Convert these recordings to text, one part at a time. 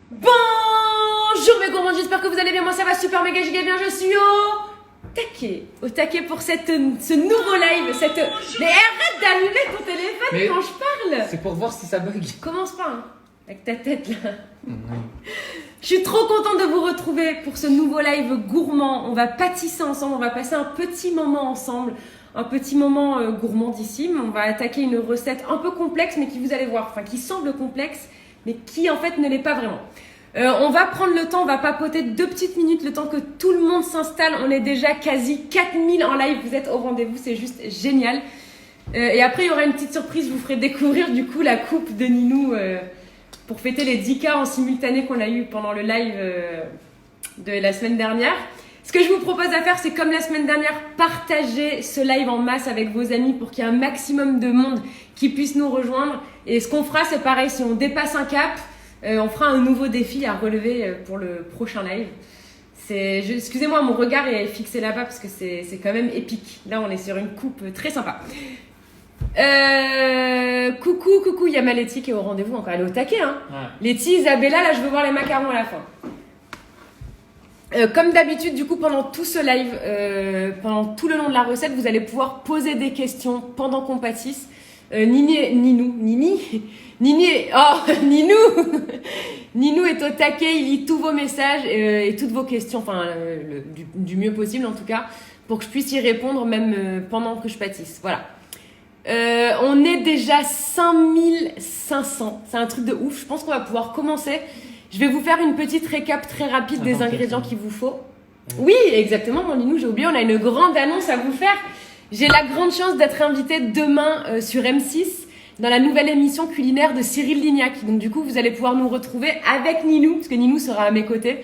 Bonjour mes gourmands, j'espère que vous allez bien, moi ça va super méga giga bien, je suis au taquet pour ce nouveau live, Mais arrête d'allumer ton téléphone quand je parle. C'est pour voir si ça bug. Commence pas, hein, avec ta tête là. Je suis trop contente de vous retrouver pour ce nouveau live gourmand. On va pâtisser ensemble, on va passer un petit moment ensemble. Un petit moment gourmandissime. On va attaquer une recette un peu complexe, mais qui vous allez voir, enfin qui semble complexe, mais qui en fait ne l'est pas vraiment. On va prendre le temps, on va papoter 2 petites minutes, le temps que tout le monde s'installe. On est déjà quasi 4000 en live, vous êtes au rendez-vous, c'est juste génial. Et après, il y aura une petite surprise, je vous ferai découvrir du coup la coupe de Ninou pour fêter les 10K en simultané qu'on a eu pendant le live de la semaine dernière. Ce que je vous propose à faire, c'est comme la semaine dernière, partager ce live en masse avec vos amis pour qu'il y ait un maximum de monde qui puisse nous rejoindre. Et ce qu'on fera, c'est pareil, si on dépasse un cap, on fera un nouveau défi à relever pour le prochain live. Excusez-moi, mon regard est fixé là-bas parce que c'est quand même épique. Là, on est sur une coupe très sympa. Coucou, il y a ma Letty qui est au rendez-vous, encore elle est au taquet. Hein. Ouais. Letty, Isabella, là, je veux voir les macarons à la fin. Comme d'habitude, du coup, pendant tout ce live, pendant tout le long de la recette, vous allez pouvoir poser des questions pendant qu'on pâtisse. Ninou est au taquet, il lit tous vos messages et toutes vos questions, enfin du mieux possible en tout cas, pour que je puisse y répondre même pendant que je pâtisse. Voilà. On est déjà 5500, c'est un truc de ouf. Je pense qu'on va pouvoir commencer. Je vais vous faire une petite récap très rapide des ingrédients qu'il vous faut. Oui, exactement, mon Ninou, j'ai oublié, on a une grande annonce à vous faire. J'ai la grande chance d'être invitée demain sur M6 dans la nouvelle émission culinaire de Cyril Lignac. Donc du coup, vous allez pouvoir nous retrouver avec Ninou, parce que Ninou sera à mes côtés.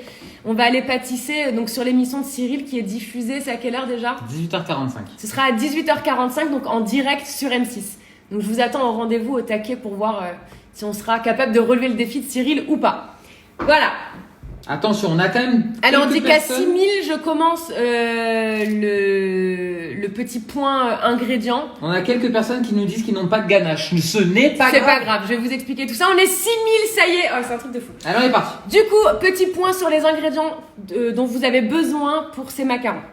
On va aller pâtisser donc sur l'émission de Cyril qui est diffusée, c'est à quelle heure déjà ? 18h45. Ce sera à 18h45, donc en direct sur M6. Donc je vous attends au rendez-vous au taquet pour voir si on sera capable de relever le défi de Cyril ou pas. Voilà. Attention, on a quand même. Alors on dit qu'à 6000, je commence le petit point ingrédients. On a quelques personnes qui nous disent qu'ils n'ont pas de ganache. Ce n'est pas grave. C'est pas grave, je vais vous expliquer tout ça. On est 6000, ça y est. Oh, c'est un truc de fou. Alors on est parti. Du coup, petit point sur les ingrédients dont vous avez besoin pour ces macarons.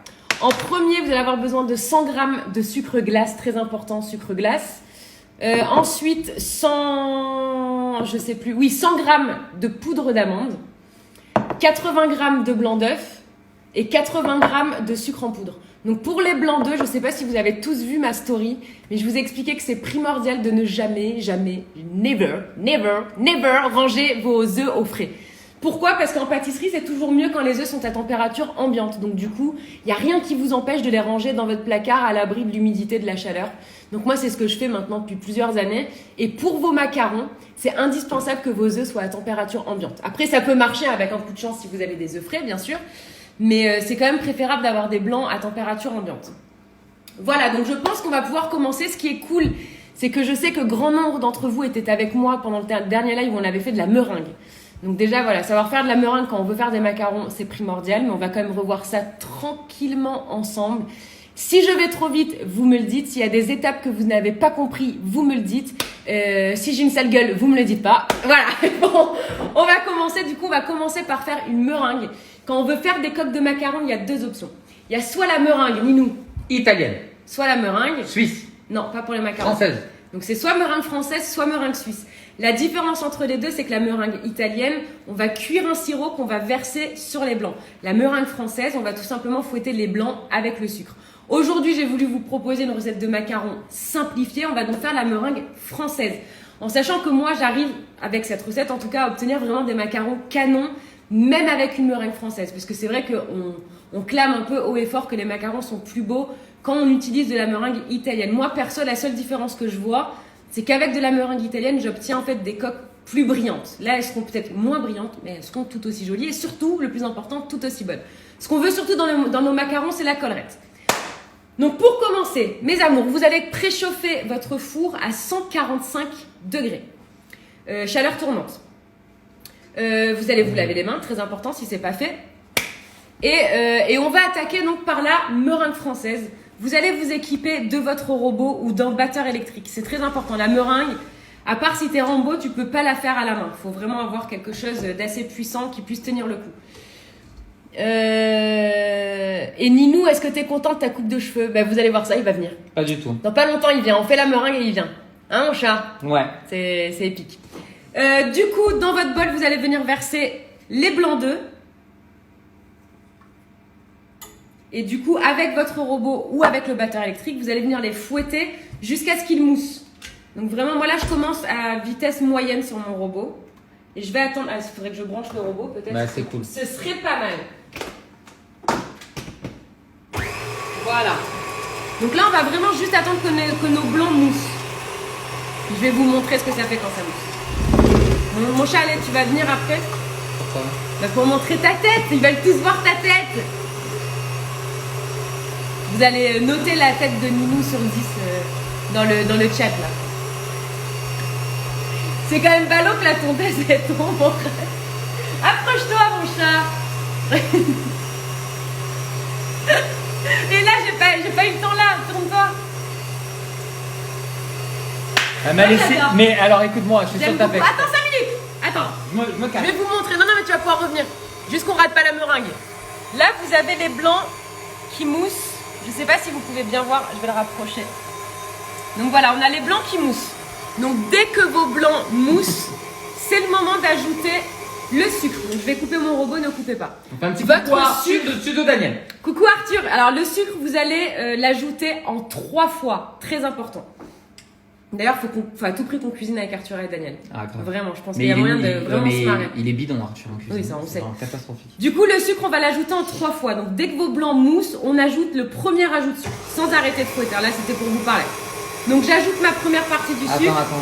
En premier, vous allez avoir besoin de 100 g de sucre glace, très important, sucre glace. Ensuite, 100 g de poudre d'amande. 80 g de blanc d'œuf et 80 g de sucre en poudre. Donc pour les blancs d'œufs, je ne sais pas si vous avez tous vu ma story, mais je vous ai expliqué que c'est primordial de ne never ranger vos œufs au frais. Pourquoi ? Parce qu'en pâtisserie, c'est toujours mieux quand les œufs sont à température ambiante. Donc du coup, il n'y a rien qui vous empêche de les ranger dans votre placard à l'abri de l'humidité, de la chaleur. Donc moi, c'est ce que je fais maintenant depuis plusieurs années. Et pour vos macarons, c'est indispensable que vos œufs soient à température ambiante. Après, ça peut marcher avec un coup de chance si vous avez des œufs frais, bien sûr. Mais c'est quand même préférable d'avoir des blancs à température ambiante. Voilà, donc je pense qu'on va pouvoir commencer. Ce qui est cool, c'est que je sais que grand nombre d'entre vous étaient avec moi pendant le dernier live où on avait fait de la meringue. Donc déjà, voilà, savoir faire de la meringue quand on veut faire des macarons, c'est primordial. Mais on va quand même revoir ça tranquillement ensemble. Si je vais trop vite, vous me le dites. S'il y a des étapes que vous n'avez pas compris, vous me le dites. Si j'ai une sale gueule, vous me le dites pas. Voilà. Bon, on va commencer. Du coup, on va commencer par faire une meringue. Quand on veut faire des coques de macarons, il y a 2 options. Il y a soit la meringue, Ninou, italienne. Soit la meringue suisse. Non, pas pour les macarons. Française. Donc c'est soit meringue française, soit meringue suisse. La différence entre les deux, c'est que la meringue italienne, on va cuire un sirop qu'on va verser sur les blancs. La meringue française, on va tout simplement fouetter les blancs avec le sucre. Aujourd'hui, j'ai voulu vous proposer une recette de macarons simplifiée. On va donc faire la meringue française. En sachant que moi, j'arrive, avec cette recette, en tout cas, à obtenir vraiment des macarons canons, même avec une meringue française. Parce que c'est vrai qu'on clame un peu haut et fort que les macarons sont plus beaux quand on utilise de la meringue italienne. Moi, perso, la seule différence que je vois, c'est qu'avec de la meringue italienne, j'obtiens en fait des coques plus brillantes. Là, elles seront peut-être moins brillantes, mais elles seront tout aussi jolies et surtout, le plus important, tout aussi bonnes. Ce qu'on veut surtout dans nos macarons, c'est la collerette. Donc pour commencer, mes amours, vous allez préchauffer votre four à 145 degrés. Chaleur tournante. Vous allez vous laver les mains, très important si ce n'est pas fait. Et on va attaquer donc par la meringue française. Vous allez vous équiper de votre robot ou d'un batteur électrique. C'est très important. La meringue, À part si t'es Rambo, tu peux pas la faire à la main. Faut vraiment avoir quelque chose d'assez puissant qui puisse tenir le coup. Et Ninou, est-ce que t'es content de ta coupe de cheveux? Bah, vous allez voir ça, il va venir. Pas du tout. Dans pas longtemps, il vient. On fait la meringue et il vient. Hein, mon chat? Ouais. C'est épique. Du coup, dans votre bol, vous allez venir verser les blancs d'œufs. Et du coup, avec votre robot ou avec le batteur électrique, vous allez venir les fouetter jusqu'à ce qu'ils moussent. Donc vraiment, moi là, je commence à vitesse moyenne sur mon robot. Et je vais attendre... Ah, il faudrait que je branche le robot, peut-être. Bah, c'est cool. Ce serait pas mal. Voilà. Donc là, on va vraiment juste attendre que nos blancs moussent. Je vais vous montrer ce que ça fait quand ça mousse. Mon chalet, tu vas venir après? Pourquoi? Bah, pour montrer ta tête. Ils veulent tous voir ta tête. Vous allez noter la tête de Ninou sur 10 dans le chat là. C'est quand même ballot que la tondeuse elle tombe, mon frère. Approche-toi, mon chat. Et là, j'ai pas eu le temps là. Tourne-toi. Elle m'a laissé. Mais alors, écoute-moi, je suis sur ta beaucoup. pec. Attends 5 minutes. Attends. Je me Je casse. vais vous montrer. Non, mais tu vas pouvoir revenir. Juste qu'on rate pas la meringue. Là, vous avez les blancs qui moussent. Je sais pas si vous pouvez bien voir. Je vais le rapprocher. Donc voilà, on a les blancs qui moussent. Donc dès que vos blancs moussent, c'est le moment d'ajouter le sucre. Donc je vais couper mon robot, ne coupez pas. On fait un petit Votre coucou à Arthur sucre. dessus de Daniel. Coucou Arthur. Alors le sucre, vous allez l'ajouter en 3 fois. Très important. D'ailleurs, faut à tout prix qu'on cuisine avec Arthur et Daniel. Ah, grave. Vraiment, je pense Mais qu'il y a moyen de vraiment se marrer. il est bidon, Arthur, en cuisine. Oui, ça, on C'est sait. vraiment catastrophique. Du coup, le sucre, on va l'ajouter en 3 fois. Donc, dès que vos blancs moussent, on ajoute le premier ajout de sucre, sans arrêter de fouetter. Là, c'était pour vous parler. Donc, j'ajoute ma première partie du sucre. Attends.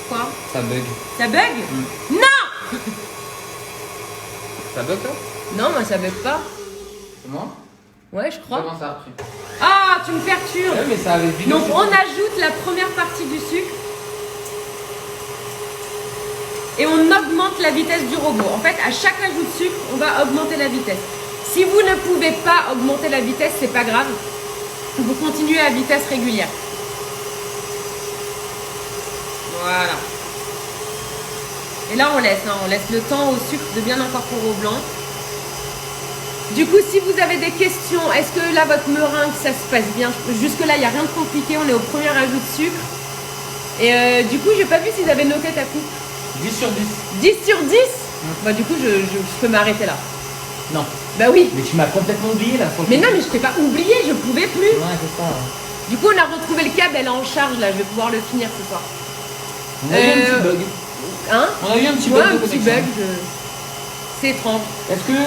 Quoi? Ça bug. Ça bug? Non! Ça bug, toi? Non, moi, ça bug pas. Comment? Ouais, je crois. Comment ça a repris? Ah, tu me perturbes. Ouais, mais ça avait bidon. Donc, on ajoute la première partie du sucre. Et on augmente la vitesse du robot. En fait, à chaque ajout de sucre, on va augmenter la vitesse. Si vous ne pouvez pas augmenter la vitesse, c'est pas grave. Vous continuez à vitesse régulière. Voilà. Et là, on laisse le temps au sucre de bien incorporer au blanc. Du coup, si vous avez des questions, est-ce que là, votre meringue, ça se passe bien? Jusque-là, il n'y a rien de compliqué. On est au premier ajout de sucre. Et du coup, j'ai pas vu s'ils avaient noté ta coupe. 10 sur 10. 10 sur 10 Bah du coup je peux m'arrêter là. Non. Bah oui. Mais tu m'as complètement oublié là. Mais non, mais je t'ai pas oublié, je pouvais plus. Ouais, c'est ça. Du coup on a retrouvé le câble, elle est en charge là, je vais pouvoir le finir ce soir. On a eu un petit bug. Hein? On a eu un petit Ouais, bug. un de petit connexion. bug. C'est étrange. Est-ce que.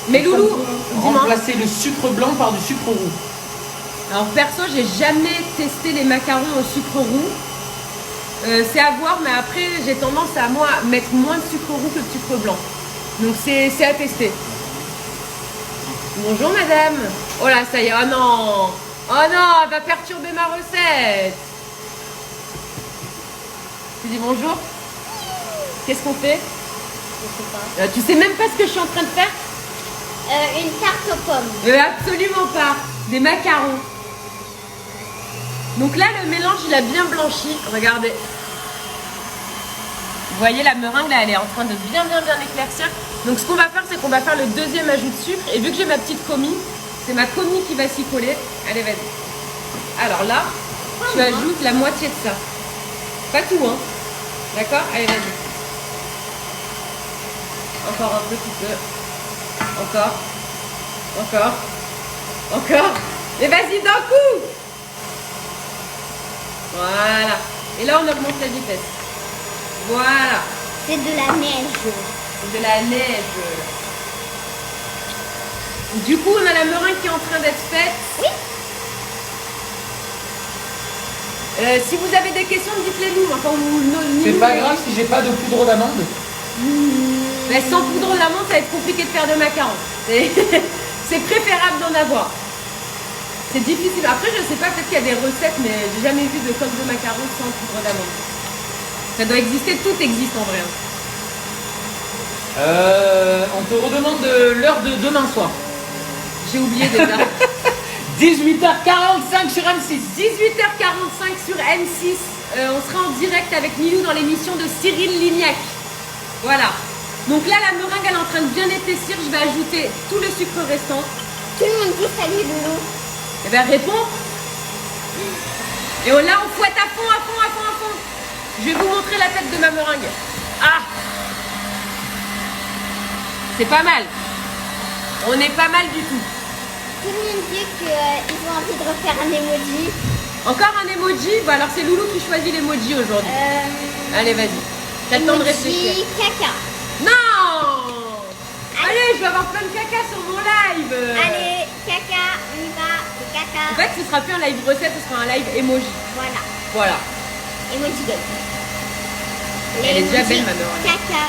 Mais Loulou, on peut dis-moi. remplacer le sucre blanc par du sucre roux? Alors perso, j'ai jamais testé les macarons au sucre roux. C'est à voir, mais après j'ai tendance à moi mettre moins de sucre roux que de sucre blanc. Donc c'est à tester. Bonjour madame. Oh là, ça y est, oh non. Oh non, elle va perturber ma recette. Tu dis bonjour. Qu'est-ce qu'on fait? Je sais pas. Tu sais même pas ce que je suis en train de faire? Une tarte aux pommes. Absolument pas. Des macarons. Donc là, le mélange, il a bien blanchi. Regardez. Vous voyez, la meringue, là, elle est en train de bien éclaircir. Donc, ce qu'on va faire, c'est qu'on va faire le deuxième ajout de sucre. Et vu que j'ai ma petite commis, c'est ma commis qui va s'y coller. Allez, vas-y. Alors là, tu ajoutes la moitié de ça. Pas tout, hein. D'accord? Allez, vas-y. Encore un petit peu. Encore. Et vas-y d'un coup. Voilà. Et là, on augmente la vitesse. Voilà. C'est de la neige. C'est de la neige. Du coup, on a la meringue qui est en train d'être faite. Oui. Si vous avez des questions, dites-les nous. Enfin, C'est pas grave si j'ai pas de poudre d'amande. Mais sans poudre d'amande, ça va être compliqué de faire de macarons. C'est préférable d'en avoir. C'est difficile. Après, je sais pas, peut-être qu'il y a des recettes, mais j'ai jamais vu de coque de macarons sans poudre d'amande. Ça doit exister, tout existe en vrai. On te redemande l'heure de demain soir. J'ai oublié déjà. 18h45 sur M6. 18h45 sur M6. on sera en direct avec Milou dans l'émission de Cyril Lignac. Voilà. Donc là, la meringue, elle est en train de bien épaissir. Je vais ajouter tout le sucre restant. Tout le monde dit salut Loulou. Eh bien, réponds. Et là, on fouette à fond, à fond, à fond, à fond. Je vais vous montrer la tête de ma meringue. Ah! C'est pas mal. On est pas mal du tout. Tout le monde dit qu'ils ont envie de refaire un emoji. Encore un emoji? Bah alors c'est Loulou qui choisit l'emoji aujourd'hui. Allez, vas-y. T'as le temps de réfléchir. Emoji caca. Non! Allez, je vais avoir plein de caca sur mon live. Allez, caca, on y va, c'est caca. En fait, ce sera plus un live recette, ce sera un live emoji. Voilà, Voilà. emoji game. Elle est déjà L'emoji belle, ma meringue. caca.